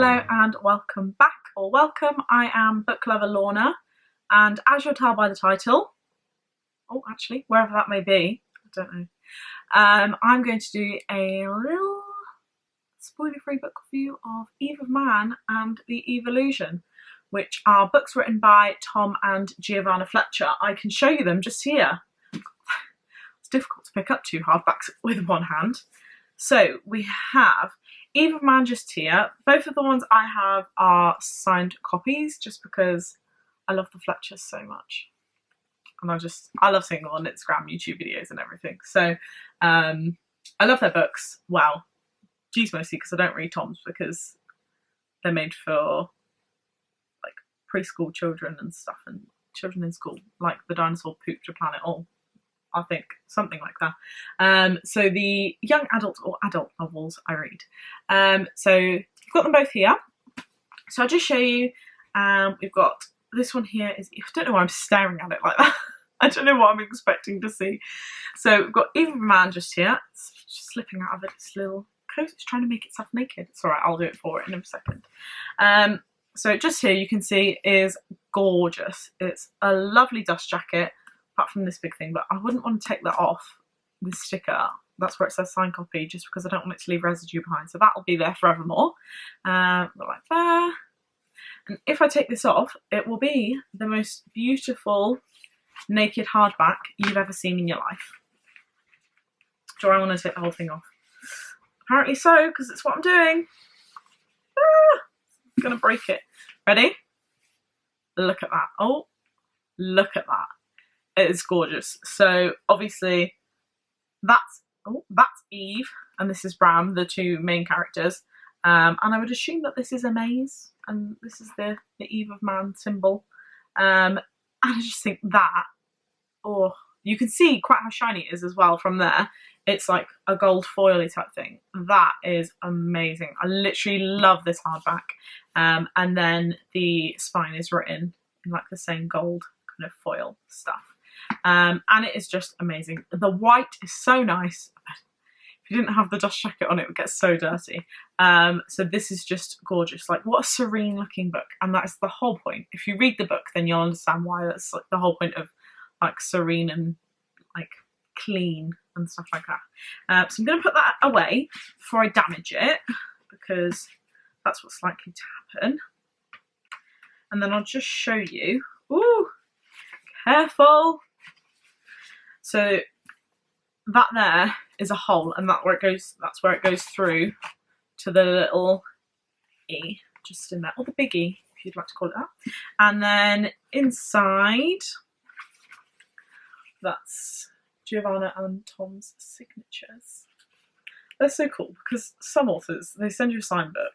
Hello and welcome back, or welcome. I am book lover Lorna, and as you'll tell by the title, actually, wherever that may be, I don't know, I'm going to do a little spoiler-free book review of Eve of Man and The Evolution, which are books written by Tom and Giovanna Fletcher. I can show you them just here. It's difficult to pick up two hardbacks with one hand. So we have Eve of Man just here. Both of the ones I have are signed copies just because I love the Fletchers so much. And I love seeing them on Instagram, YouTube videos and everything. So I love their books. Well, G's mostly because I don't read Tom's because they're made for like preschool children and stuff, and children in school, like the dinosaur pooped a planet all. I think something like that. So the young adult or adult novels I read. So we've got them both here. So I'll just show you. We've got this one here. I don't know why I'm staring at it like that. I don't know what I'm expecting to see. So we've got Eve of Man just here. It's just slipping out of its little coat. It's trying to make itself naked. It's alright, I'll do it for it in a second. So just here you can see is gorgeous. It's a lovely dust jacket. Apart from this big thing, but I wouldn't want to take that off, this sticker. That's where it says signed copy, just because I don't want it to leave residue behind. So that'll be there forevermore. Like there. And if I take this off, it will be the most beautiful naked hardback you've ever seen in your life. Do I want to take the whole thing off? Apparently so, because it's what I'm doing. I'm going to break it. Ready? Look at that. Oh, look at that. It is gorgeous. So obviously that's Eve and this is Bram, the two main characters. And I would assume that this is a maze and this is the Eve of Man symbol. And I just think that, you can see quite how shiny it is as well from there. It's like a gold foily type thing. That is amazing. I literally love this hardback. And then the spine is written in like the same gold kind of foil stuff. And it is just amazing. The white is so nice. If you didn't have the dust jacket on, it would get so dirty. So this is just gorgeous. Like, what a serene looking book. And that is the whole point. If you read the book, then you'll understand why that's like the whole point of like serene and like clean and stuff like that. So I'm going to put that away before I damage it, because that's what's likely to happen. And then I'll just show you. Ooh, careful. So that there is a hole, and that's where it goes through to the little E just in there, or the big E if you'd like to call it that. And then inside, that's Giovanna and Tom's signatures. They're so cool because some authors, they send you a signed book.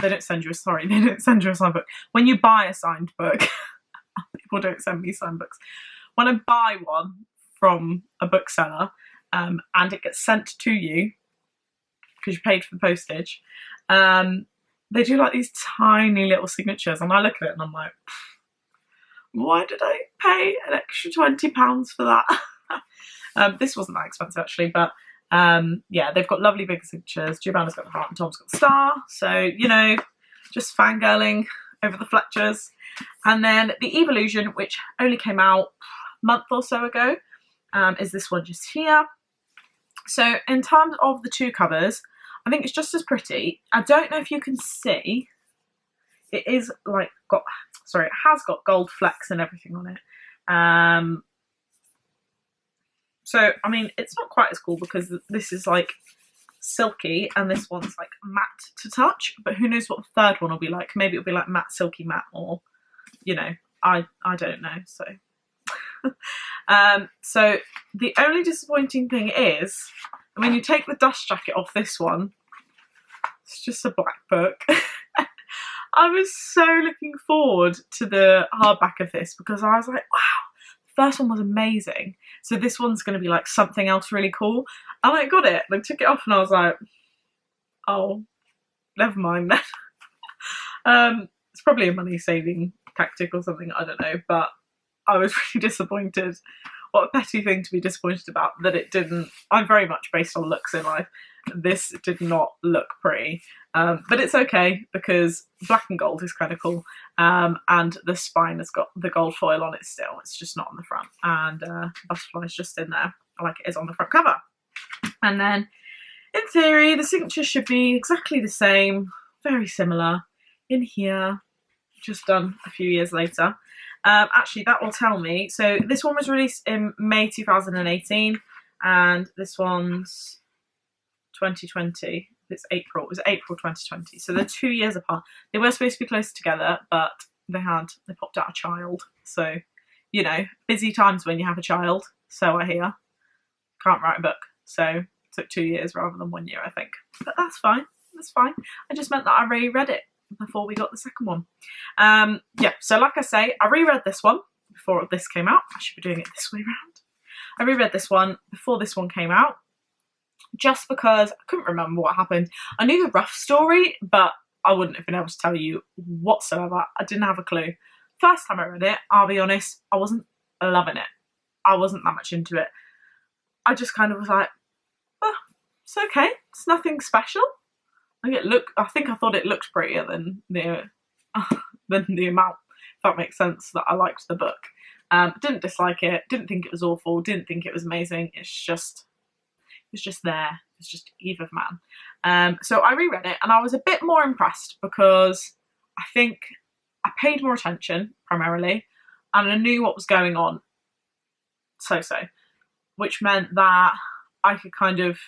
They don't send you a signed book. When you buy a signed book, people don't send me signed books. When I buy one from a bookseller and it gets sent to you because you paid for the postage, they do like these tiny little signatures, and I look at it and I'm like, why did I pay an extra £20 for that? This wasn't that expensive actually, but yeah, they've got lovely big signatures. Giovanna's got the heart and Tom's got the star, so you know, just fangirling over the Fletchers. And then The Evolution, which only came out a month or so ago, is this one just here. So in terms of the two covers, I think it's just as pretty. I don't know if you can see, it is like it has got gold flecks and everything on it. So I mean, it's not quite as cool because this is like silky and this one's like matte to touch, but who knows what the third one will be like. Maybe it'll be like matte, silky matte, or you know, I don't know. So so the only disappointing thing is when you take the dust jacket off this one, it's just a black book. I was so looking forward to the hardback of this because I was like, wow, the first one was amazing. So this one's going to be like something else really cool. And I got it, and I took it off and I was like, oh, never mind then. It's probably a money saving tactic or something, I don't know, but I was really disappointed. What a petty thing to be disappointed about, that it didn't. I'm very much based on looks in life. this did not look pretty. But it's okay because black and gold is kind of cool. And the spine has got the gold foil on it still. It's just not on the front. And butterfly's just in there like it is on the front cover. And then in theory, the signature should be exactly the same, very similar in here, just done a few years later. Actually, that will tell me. So this one was released in May 2018, and this one's 2020. It's April. It was April 2020. So they're 2 years apart. They were supposed to be close together, but they popped out a child. So, you know, busy times when you have a child. So I hear. Can't write a book. So it took 2 years rather than 1 year, I think. But that's fine. That's fine. I just meant that I reread it before we got the second one. Yeah, so like I say, I reread this one before this came out. I should be doing it this way around. I reread this one before this one came out, just because I couldn't remember what happened. I knew the rough story, but I wouldn't have been able to tell you whatsoever. I didn't have a clue. First time I read it, I'll be honest, I wasn't loving it. I wasn't that much into it. I just kind of was like, oh, it's okay. It's nothing special. I think I thought it looked prettier than the amount, if that makes sense, that I liked the book. Didn't dislike it, didn't think it was awful, didn't think it was amazing. It's just there. It's just Eve of Man. So I reread it and I was a bit more impressed because I think I paid more attention primarily and I knew what was going on. Which meant that I could kind of,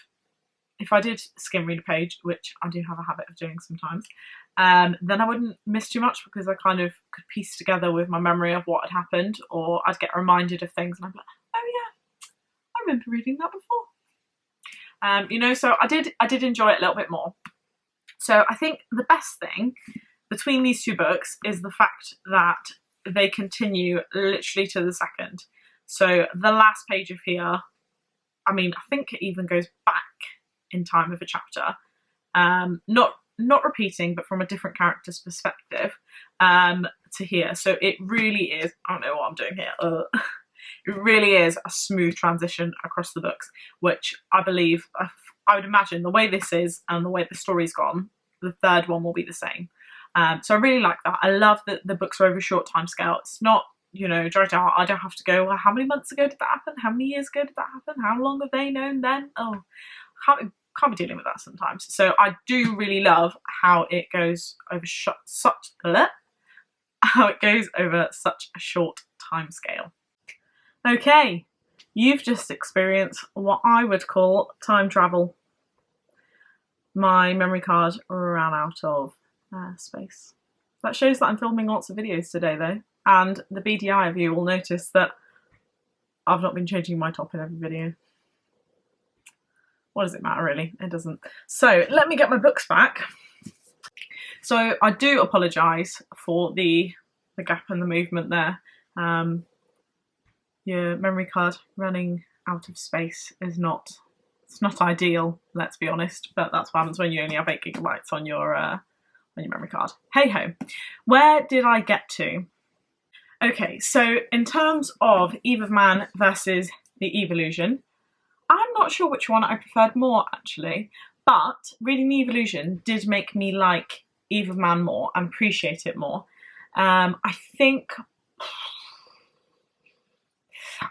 if I did skim read a page, which I do have a habit of doing sometimes, then I wouldn't miss too much because I kind of could piece together with my memory of what had happened, or I'd get reminded of things and I'd be like, oh yeah, I remember reading that before. You know, so I did enjoy it a little bit more. So I think the best thing between these two books is the fact that they continue literally to the second. So the last page of here, I mean, I think it even goes back in time of a chapter, not repeating, but from a different character's perspective, to here. So it really is, I don't know what I'm doing here. It really is a smooth transition across the books, which I believe, I would imagine the way this is and the way the story's gone, the third one will be the same. So I really like that. I love that the books are over a short time scale. It's not, you know, dragged out. I don't have to go, well, how many months ago did that happen? How many years ago did that happen? How long have they known then? Oh, can't be dealing with that sometimes. So I do really love how it goes over such a short time scale. Okay, you've just experienced what I would call time travel. My memory card ran out of space. That shows that I'm filming lots of videos today though, and the BDI of you will notice that I've not been changing my top in every video. What does it matter really? It doesn't. So let me get my books back. So I do apologise for the gap in the movement there. Your memory card running out of space is not ideal, let's be honest, but that's what happens when you only have 8 gigabytes on your memory card. Hey ho. Where did I get to? Okay, so in terms of Eve of Man versus the Evolution, I'm not sure which one I preferred more actually, but reading the Evolution did make me like Eve of Man more and appreciate it more. I think,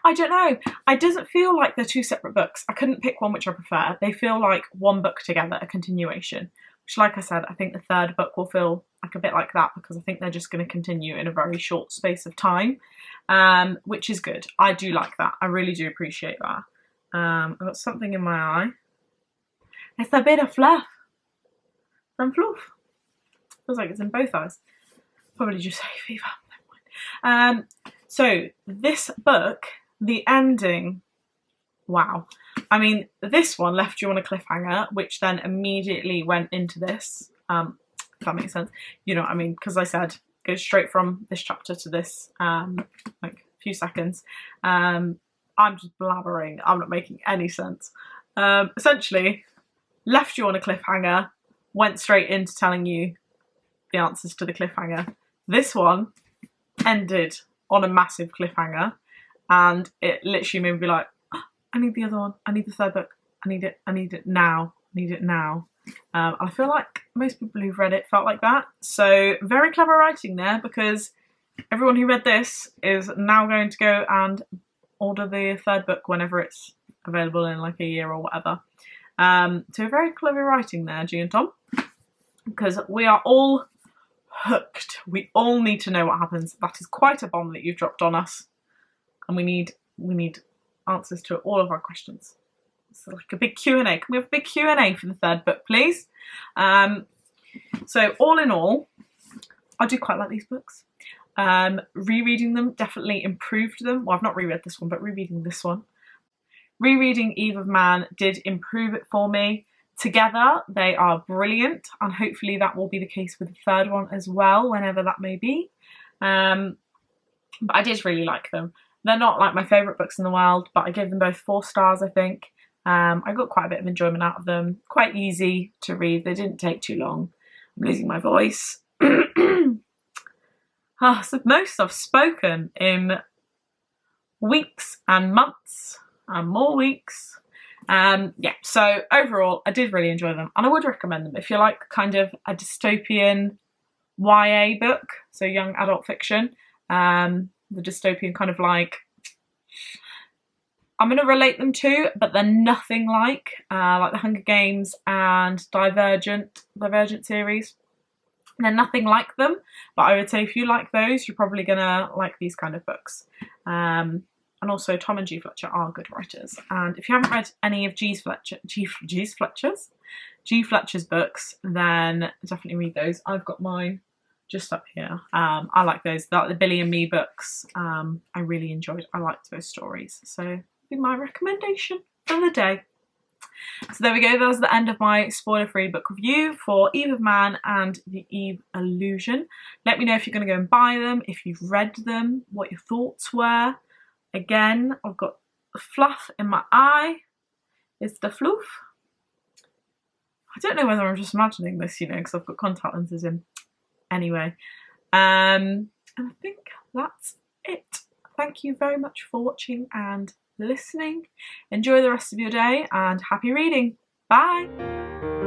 I don't know, it doesn't feel like they're two separate books. I couldn't pick one which I prefer. They feel like one book together, a continuation, which like I said, I think the third book will feel like a bit like that because I think they're just going to continue in a very short space of time, which is good. I do like that. I really do appreciate that. I've got something in my eye. It's a bit of fluff from Fluff. Feels like it's in both eyes. Probably just hay fever. So this book, the ending, wow. I mean, this one left you on a cliffhanger, which then immediately went into this, if that makes sense. You know what I mean? Because I said, goes straight from this chapter to this, like a few seconds. I'm just blabbering. I'm not making any sense. Essentially, left you on a cliffhanger, went straight into telling you the answers to the cliffhanger. This one ended on a massive cliffhanger, and it literally made me be like, oh, I need the other one. I need the third book. I need it now. I need it now. I feel like most people who've read it felt like that. So very clever writing there, because everyone who read this is now going to go and order the third book whenever it's available in like a year or whatever. So very clever writing there, G and Tom, because we are all hooked. We all need to know what happens. That is quite a bomb that you've dropped on us, and we need answers to all of our questions. So like a big Q&A. Can we have a big Q&A for the third book, please? So all in all, I do quite like these books. Rereading them definitely improved them. Well, I've not reread this one, but rereading this one. Rereading Eve of Man did improve it for me. Together, they are brilliant, and hopefully that will be the case with the third one as well, whenever that may be. But I did really like them. They're not like my favourite books in the world, but I gave them both 4 stars, I think. I got quite a bit of enjoyment out of them. Quite easy to read. They didn't take too long. I'm losing my voice. So most I've spoken in weeks and months and more weeks. Yeah, so overall I did really enjoy them, and I would recommend them if you like kind of a dystopian YA book, so young adult fiction. The dystopian kind of like, I'm going to relate them to, but they're nothing like the Hunger Games and Divergent series. They're nothing like them, but I would say if you like those, you're probably going to like these kind of books. And also Tom and G Fletcher are good writers. And if you haven't read any of G Fletcher's books, then definitely read those. I've got mine just up here. I like those. Like the Billy and Me books, I really enjoyed. I liked those stories. So be my recommendation for the day. So there we go, that was the end of my spoiler-free book review for Eve of Man and The Eve Illusion. Let me know if you're going to go and buy them, if you've read them, what your thoughts were. Again, I've got fluff in my eye. It's the floof. I don't know whether I'm just imagining this, you know, because I've got contact lenses in. Anyway, and I think that's it. Thank you very much for watching and listening. Enjoy the rest of your day and happy reading. Bye!